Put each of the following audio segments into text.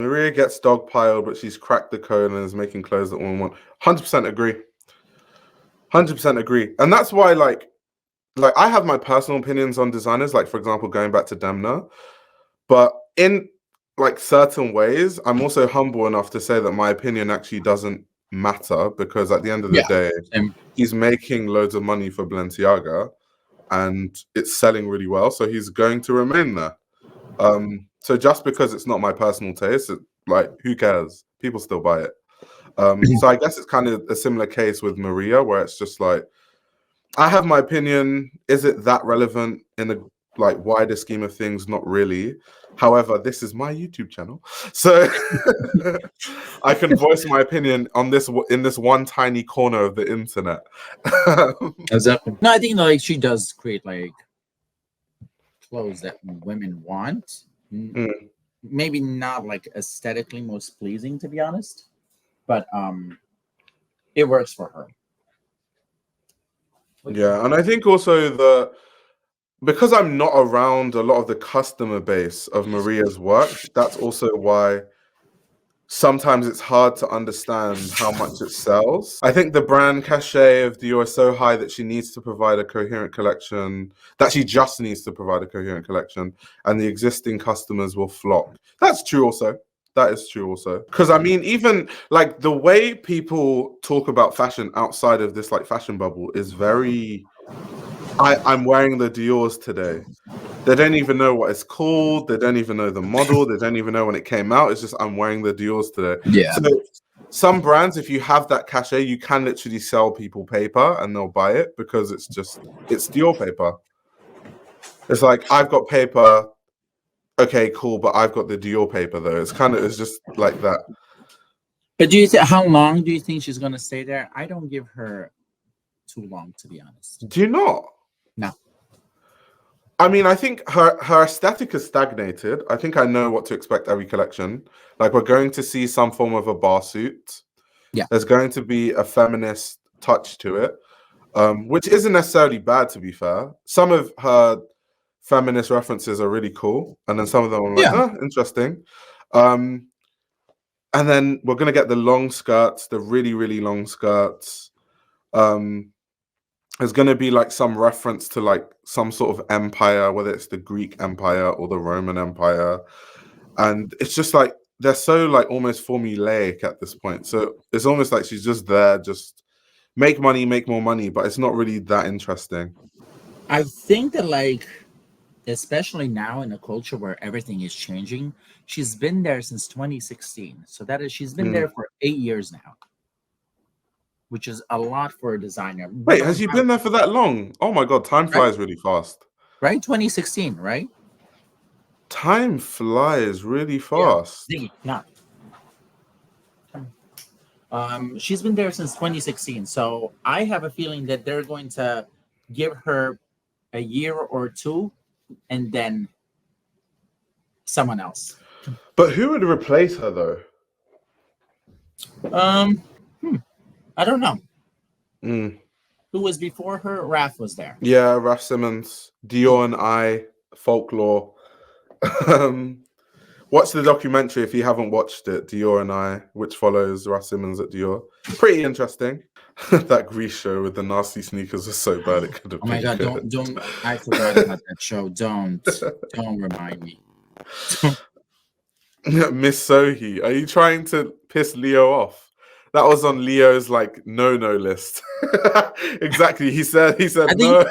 Maria gets dogpiled, but she's cracked the code and is making clothes that women want. 100% agree. 100% agree. And that's why, like I have my personal opinions on designers, like, for example, going back to Demna. But in, like, certain ways, I'm also humble enough to say that my opinion actually doesn't matter, because at the end of the day, he's making loads of money for Balenciaga and it's selling really well, so he's going to remain there. So just because it's not my personal taste, like, who cares? People still buy it. So I guess it's kind of a similar case with Maria, where it's just like, I have my opinion. Is it that relevant in the, like, wider scheme of things? Not really. However, this is my YouTube channel, so I can voice my opinion on this in this one tiny corner of the internet. Exactly. No, I think, like, she does create, like, clothes that women want. Maybe not, like, aesthetically most pleasing, to be honest, but it works for her. Yeah, and I think also because I'm not around a lot of the customer base of Maria's work, that's also why sometimes it's hard to understand how much it sells. I think the brand cachet of Dior is so high that she needs to provide a coherent collection, that she just needs to provide a coherent collection, and the existing customers will flock. That's true also. That is true also. Because, I mean, even, like, the way people talk about fashion outside of this, like, fashion bubble is very... I'm wearing the Dior's today. They don't even know what it's called. They don't even know the model. They don't even know when it came out. It's just, I'm wearing the Dior's today. Yeah. So some brands, if you have that cachet, you can literally sell people paper and they'll buy it, because it's Dior paper. It's like, I've got paper. Okay, cool. But I've got the Dior paper though. It's just like that. But how long do you think she's going to stay there? I don't give her too long, to be honest. Do you not? No. I mean, I think her aesthetic is stagnated. I think I know what to expect every collection. Like, we're going to see some form of a bar suit. Yeah. There's going to be a feminist touch to it, which isn't necessarily bad, to be fair. Some of her feminist references are really cool, and then some of them are like, interesting. And then we're going to get the long skirts, the really, really long skirts. There's going to be, like, some reference to, like, some sort of empire, whether it's the Greek Empire or the Roman Empire. And it's just like, they're so, like, almost formulaic at this point. So it's almost like she's just there, just make money, make more money, but it's not really that interesting. I think that, like, especially now in a culture where everything is changing, she's been there since 2016. So that is, she's been there for 8 years now, which is a lot for a designer. Wait, has she been there for that long? Oh my God, time flies really fast. Right? 2016, right? Time flies really fast. Yeah. She's been there since 2016. So I have a feeling that they're going to give her a year or two and then someone else. But who would replace her though? I don't know. Who was before her? Raf was there. Yeah, Raf Simons, Dior and I, Folklore. Watch the documentary if you haven't watched it, Dior and I, which follows Raf Simons at Dior. Pretty interesting. That Grease show with the nasty sneakers was so bad it could have been. Oh my God, don't I forgot about that show. Don't remind me. Miss Sohi, are you trying to piss Leo off? That was on Leo's, like, no list. Exactly. He said no.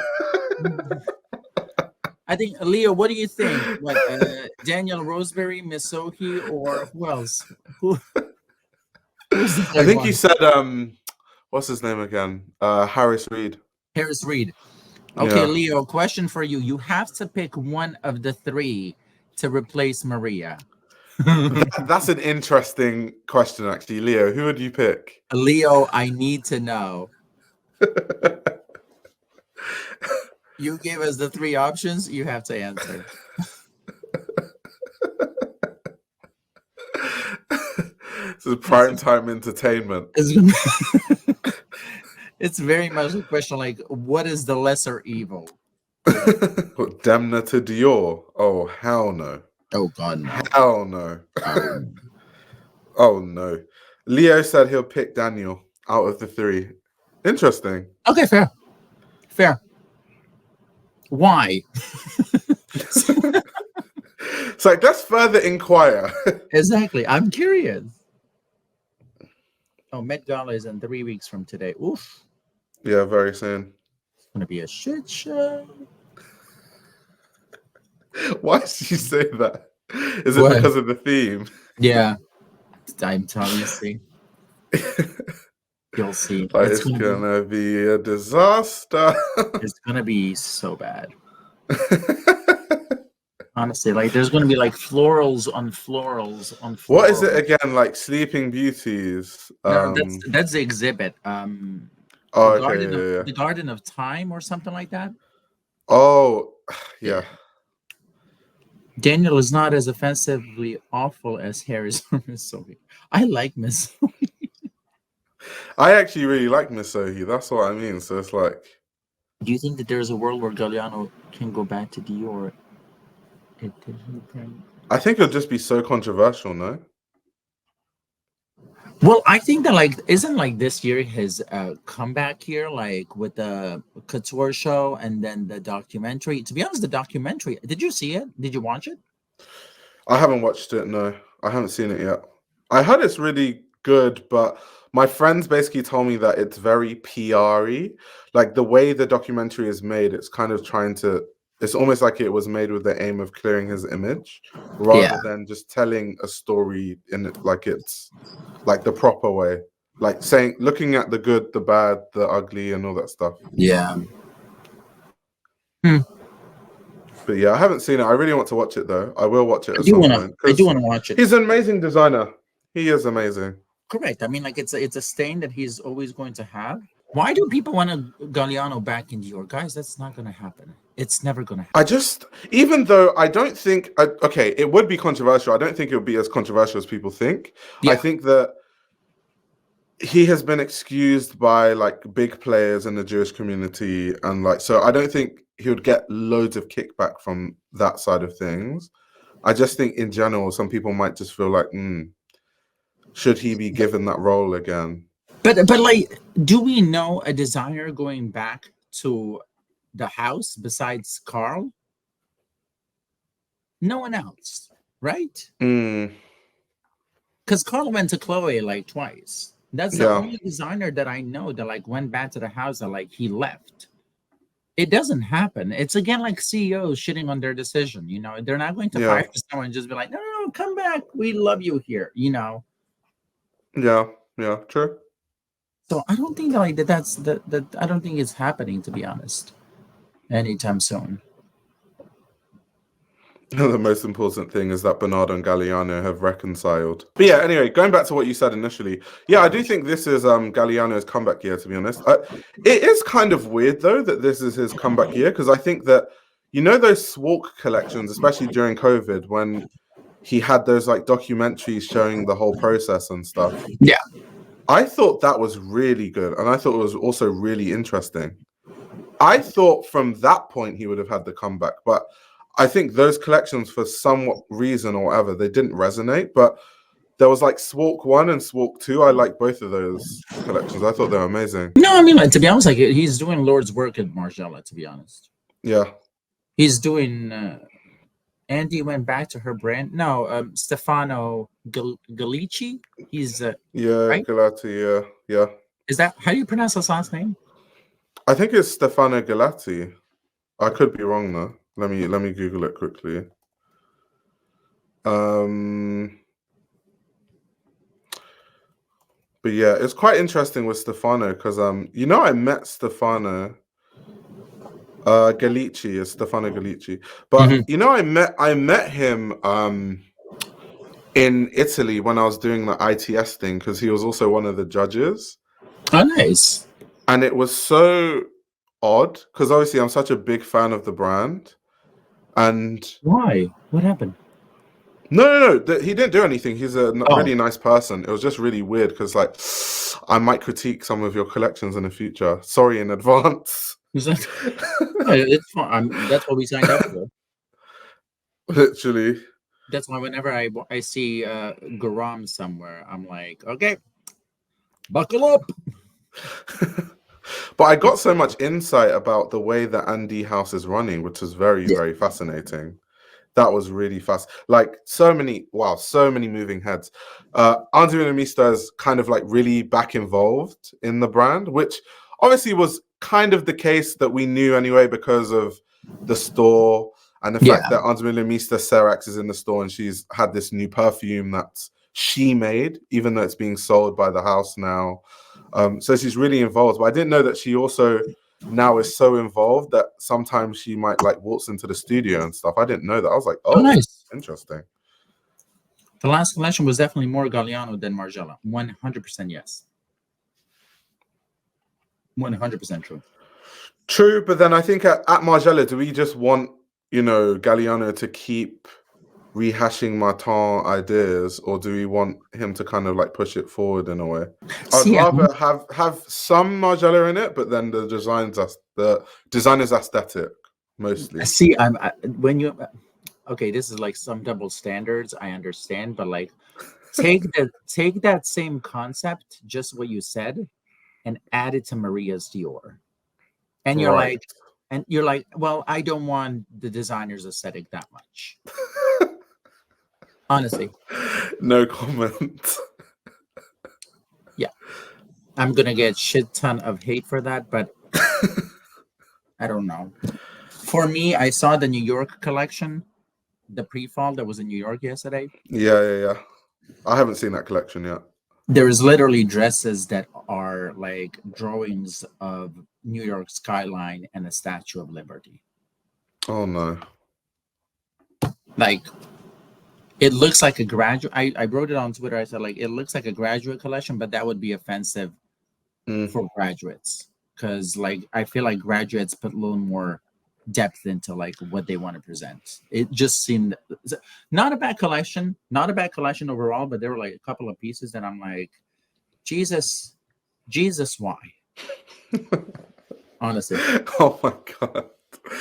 I think, Leo, what do you think? What, Daniel Roseberry, Miss Sohi, or who else? I think he said, what's his name again? Harris Reed. Harris Reed. Okay, yeah. Leo, question for you. You have to pick one of the three to replace Maria. That's an interesting question, actually. Leo, who would you pick? Leo, I need to know. You gave us the three options. You have to answer. This is prime time entertainment. It's very much a question like, what is the lesser evil? Demna to Dior? Oh, hell no. Oh, God, no. Hell no. Oh no. Leo said he'll pick Daniel out of the three. Interesting. Okay, fair. Why? It's like, let's further inquire. Exactly. I'm curious. Oh, Met Gala is in 3 weeks from today. Oof. Yeah, very soon. It's gonna be a shit show. Why did you say that? Is it What? because of the theme? Yeah. I'm telling you, see. You'll see. Like, it's gonna be a disaster. It's gonna be so bad. Honestly, like there's gonna be like florals on florals on florals. What is it again? Like Sleeping Beauties? No, that's the exhibit. Oh, The okay, the Garden of Time or something like that. Oh, yeah. Daniel is not as offensively awful as Harris or Miss Sophie. I like Miss Sophie. I actually really like Miss Sohi. That's what I mean. So it's like, Do you think that there's a world where Galliano can go back to Dior? I think it'll just be so controversial, no? Well, I think that like isn't like this year his comeback year, like with the couture show and then the documentary. To be honest, the documentary. Did you see it? Did you watch it? I haven't watched it. No, I haven't seen it yet. I heard it's really good, but my friends basically told me that it's very PR-y. Like the way the documentary is made, it's kind of trying to. It's almost like it was made with the aim of clearing his image, rather than just telling a story in it like it's like the proper way, like saying, looking at the good, the bad, the ugly, and all that stuff. Yeah. But yeah, I haven't seen it. I really want to watch it though. I will watch it I at do some want point. to watch it. He's an amazing designer. He is amazing. Correct. I mean, like it's a stain that he's always going to have. Why do people want a Galliano back in Dior? Guys, that's not going to happen. It's never going to happen. Even though I don't think, okay, it would be controversial. I don't think it would be as controversial as people think. Yeah. I think that he has been excused by like big players in the Jewish community. And like, so I don't think he would get loads of kickback from that side of things. I just think in general, some people might just feel like, should he be given that role again? But like, do we know a designer going back to the house besides Carl? No one else, right? Because Carl went to Chloe like twice. That's the only designer that I know that like went back to the house that like he left. It doesn't happen. It's again like CEOs shitting on their decision. You know, they're not going to fire someone and just be like, no, come back. We love you here. You know. Yeah, true. So I don't think like that's I don't think it's happening, to be honest, anytime soon. The most important thing is that Bernardo and Galliano have reconciled. But yeah, anyway, going back to what you said initially, yeah, I do think this is Galliano's comeback year, to be honest. It is kind of weird, though, that this is his comeback year, because I think that, you know, those Swalk collections, especially during COVID, when he had those like documentaries showing the whole process and stuff. Yeah. I thought that was really good. And I thought it was also really interesting. I thought from that point he would have had the comeback, but I think those collections, for some reason or whatever, they didn't resonate. But there was like Swalk 1 and Swalk 2. I like both of those collections. I thought they were amazing. No, I mean, like, to be honest, like he's doing Lord's work at Margiela, to be honest. Yeah. He's doing Andy went back to her brand. No, Stefano Gallici. He's right? Galati, yeah. Is that how do you pronounce his last name? I think it's Stefano Galati. I could be wrong though. Let me Google it quickly. But yeah, it's quite interesting with Stefano because you know, I met Stefano Gallici is Stefano Gallici. But you know, I met him in Italy when I was doing the ITS thing because he was also one of the judges. Oh, nice. And it was so odd because obviously I'm such a big fan of the brand. And why? What happened? No. He didn't do anything. He's a really nice person. It was just really weird because, like, I might critique some of your collections in the future. Sorry in advance. It's fine. That's what we signed up for. Literally. That's why whenever I see Garam somewhere, I'm like, okay, buckle up. But I got so much insight about the way that Andy House is running, which is very, Yeah. very fascinating. That was really fast. Like so many moving heads. Andy Minamista is kind of like really back involved in the brand, which obviously was kind of the case that we knew anyway because of the store and the fact that Andy Minamista Serax is in the store and she's had this new perfume that she made, even though it's being sold by the house now. So she's really involved. But I didn't know that she also now is so involved that sometimes she might like waltz into the studio and stuff. I didn't know that. I was like, oh, nice. interesting. The last collection was definitely more Galliano than Margiela. 100% yes. 100% true. True, but then I think at Margiela, do we just want, Galliano to keep rehashing Martin ideas, or do we want him to kind of like push it forward in a way? I'd rather have some Margiela in it, but then the designer's aesthetic mostly. See, okay, this is like some double standards, I understand, but like take that same concept, just what you said, and add it to Maria's Dior. And you're like, well, I don't want the designer's aesthetic that much. Honestly. No comment. Yeah. I'm gonna get shit ton of hate for that, but I don't know. For me, I saw the New York collection, the pre-fall that was in New York yesterday. Yeah. I haven't seen that collection yet. There is literally dresses that are like drawings of New York skyline and a Statue of Liberty. Oh no. Like, it looks like a graduate. I wrote it on Twitter. I said, like, it looks like a graduate collection, but that would be offensive for graduates. Because, like, I feel like graduates put a little more depth into, like, what they want to present. It just seemed not a bad collection. Not a bad collection overall, but there were, like, a couple of pieces that I'm like, Jesus, why? Honestly. Oh, my God.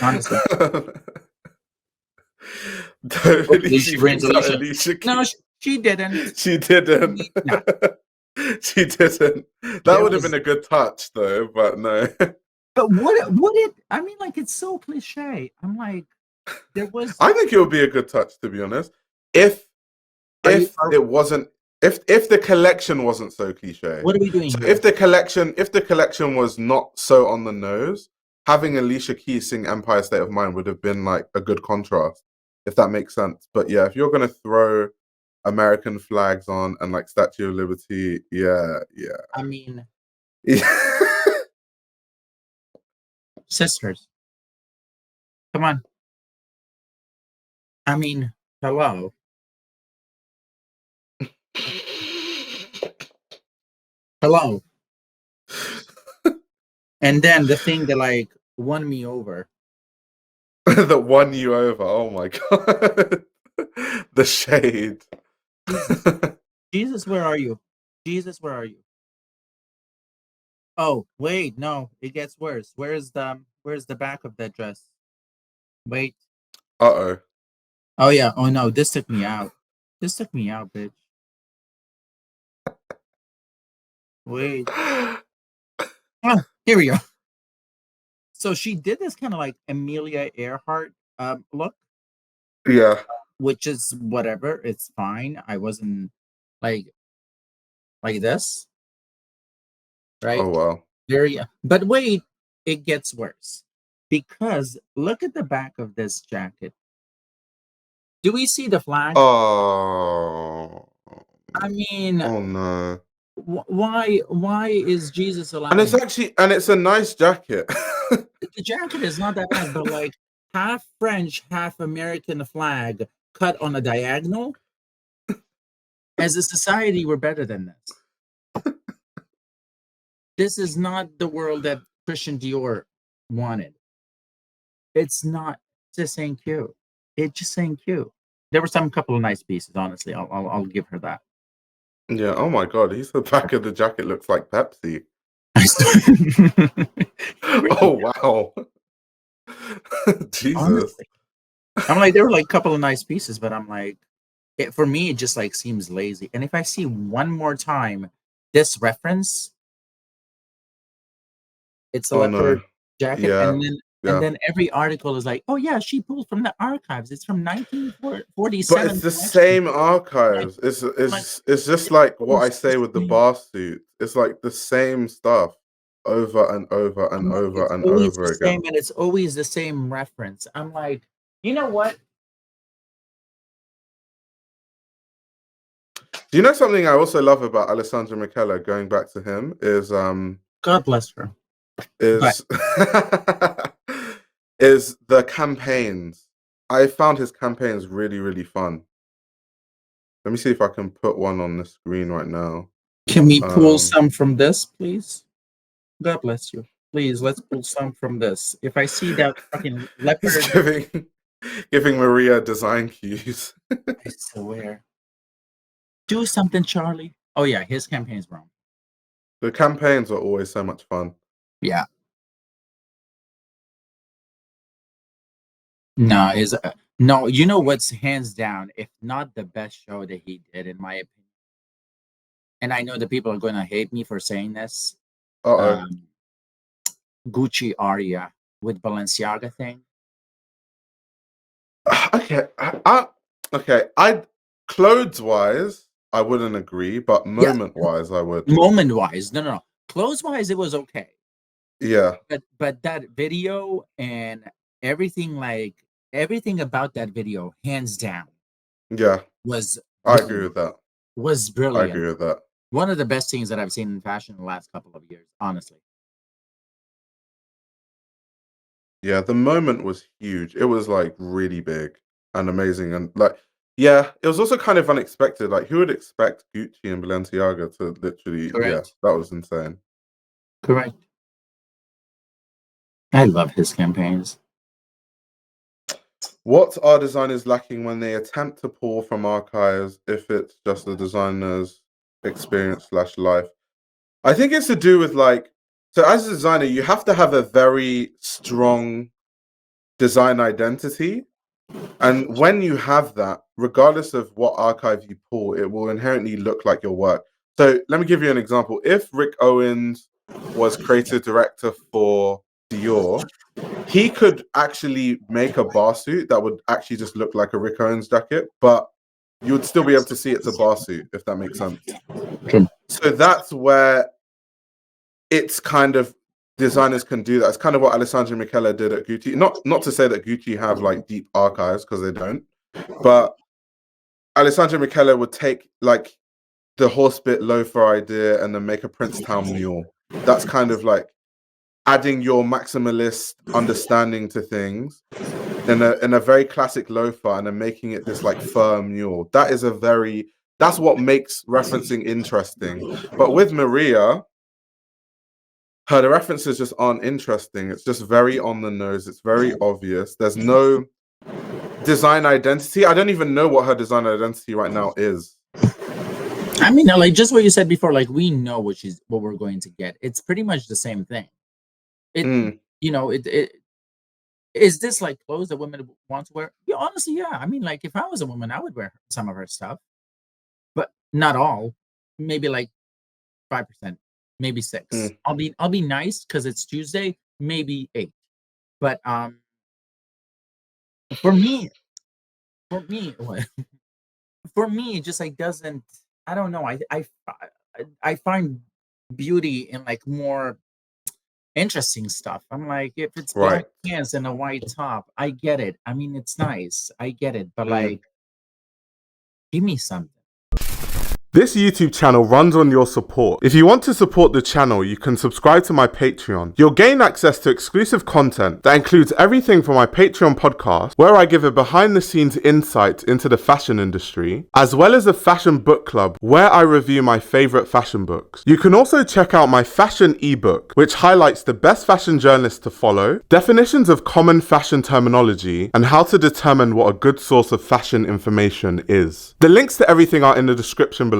Honestly. She brings out Alicia Keys. No, she didn't. She didn't. No. She didn't. That would have been a good touch, though, but no. But what it? I mean, like, it's so cliche. I'm like, there was. I think it would be a good touch, to be honest, if it wasn't. If the collection wasn't so cliche. What are we doing here? If the collection was not so on the nose, having Alicia Keys sing Empire State of Mind would have been like a good contrast, if that makes sense. But yeah, if you're gonna throw American flags on and like Statue of Liberty, yeah. I mean, sisters, come on. I mean, hello. Hello. And then the thing that like won me over. That won you over. Oh my God. The shade. Jesus, where are you? Jesus, where are you? Oh, wait, no, it gets worse. Where's the back of that dress? Wait. Uh-oh. Oh yeah. Oh no, this took me out. This took me out, bitch. Wait. Oh, here we go. So she did this kind of like Amelia Earhart look. Yeah. Which is whatever. It's fine. I wasn't like this. Right? Oh wow. But wait, it gets worse. Because look at the back of this jacket. Do we see the flag? Oh. I mean, oh no. Why is Jesus allowed? And it's a nice jacket. The jacket is not that bad, but like half French, half American flag cut on a diagonal. As a society, we're better than this. This is not the world that Christian Dior wanted. It's not. It just ain't cute. It just ain't cute. There were some couple of nice pieces, honestly. I'll give her that. Yeah. Oh my God. The back of the jacket looks like Pepsi. Oh wow. Jesus. Honestly. I'm like, there were like a couple of nice pieces, but I'm like, for me, it just like seems lazy. And if I see one more time this reference, it's a Oh no. leopard jacket, Yeah. and Yeah. then every article is like, oh yeah, she pulled from the archives. It's from But 1947 it's the collection. same Like, archives. like It's just like what I it's the say with the same. bar suit. It's like the same stuff over and over and I'm like, over it's and always the over same, again. and it's always the same reference. I'm like, you know what? Do you know something I also love about Alessandro Michele, going back to him, God bless her. But is is the campaigns. I found his campaigns really, really fun. Let me see if I can put one on the screen right now. can we pull Um, some from this, please? God bless you. Please, let's pull some from this. If I see that fucking Just leopard, giving Maria design cues. I swear. Do something, Charlie. Oh yeah, his campaign's wrong. The campaigns are always so much fun. Yeah. No, no. You know what's hands down, if not the best show that he did, in my opinion. And I know that people are going to hate me for saying this. Uh-oh. Um, Gucci Aria with Balenciaga thing. Okay, okay. I clothes wise, I wouldn't agree, but Yeah, moment wise, I would. moment wise, no. Clothes wise, it was okay. Yeah, But that video and everything, like everything about that video, hands down, yeah. was I agree brilliant. with that. Was I brilliant. agree with that. One of the best things that I've seen in fashion in the last couple of years, honestly. Yeah, the moment was huge. It was like really big and amazing, and like, yeah, it was also kind of unexpected. Like, who would expect Gucci and Balenciaga to literally? Yeah, Correct. that was insane. Correct. I love his campaigns. What are designers lacking when they attempt to pull from archives if it's just the designer's experience slash life? I think it's to do with like, so as a designer, you have to have a very strong design identity. And when you have that, regardless of what archive you pull, it will inherently look like your work. So let me give you an example. If Rick Owens was creative director for Dior, he could actually make a bar suit that would actually just look like a Rick Owens jacket, but you would still be able to see it's a bar suit, if that makes sense. True. So that's where it's kind of designers can do that. It's kind of what Alessandro Michele did at Gucci. Not to say that Gucci have like deep archives, because they don't, but Alessandro Michele would take like the horsebit loafer idea and then make a Princetown mule. That's kind of like adding your maximalist understanding to things in a very classic loafer and then making it this like firm mule. That's what makes referencing interesting. But with Maria, the references just aren't interesting. It's just very on the nose. It's very obvious. There's no design identity. I don't even know what her design identity right now is. I mean, like just what you said before, like we know what we're going to get. It's pretty much the same thing. You know, it is this like clothes that women want to wear? Yeah, honestly, yeah. I mean, like if I was a woman, I would wear some of her stuff, but not all. Maybe like 5%, maybe 6. I'll be nice because it's Tuesday, maybe 8. But for me, what? For me, it just like doesn't. I don't know. I find beauty in like more interesting stuff. I'm like, if it's black Right. pants and a white top, I get it. I mean, it's nice. I get it. But like, give me something. This YouTube channel runs on your support. If you want to support the channel, you can subscribe to my Patreon. You'll gain access to exclusive content that includes everything from my Patreon podcast, where I give a behind-the-scenes insight into the fashion industry, as well as a fashion book club, where I review my favorite fashion books. You can also check out my fashion ebook, which highlights the best fashion journalists to follow, definitions of common fashion terminology, and how to determine what a good source of fashion information is. The links to everything are in the description below.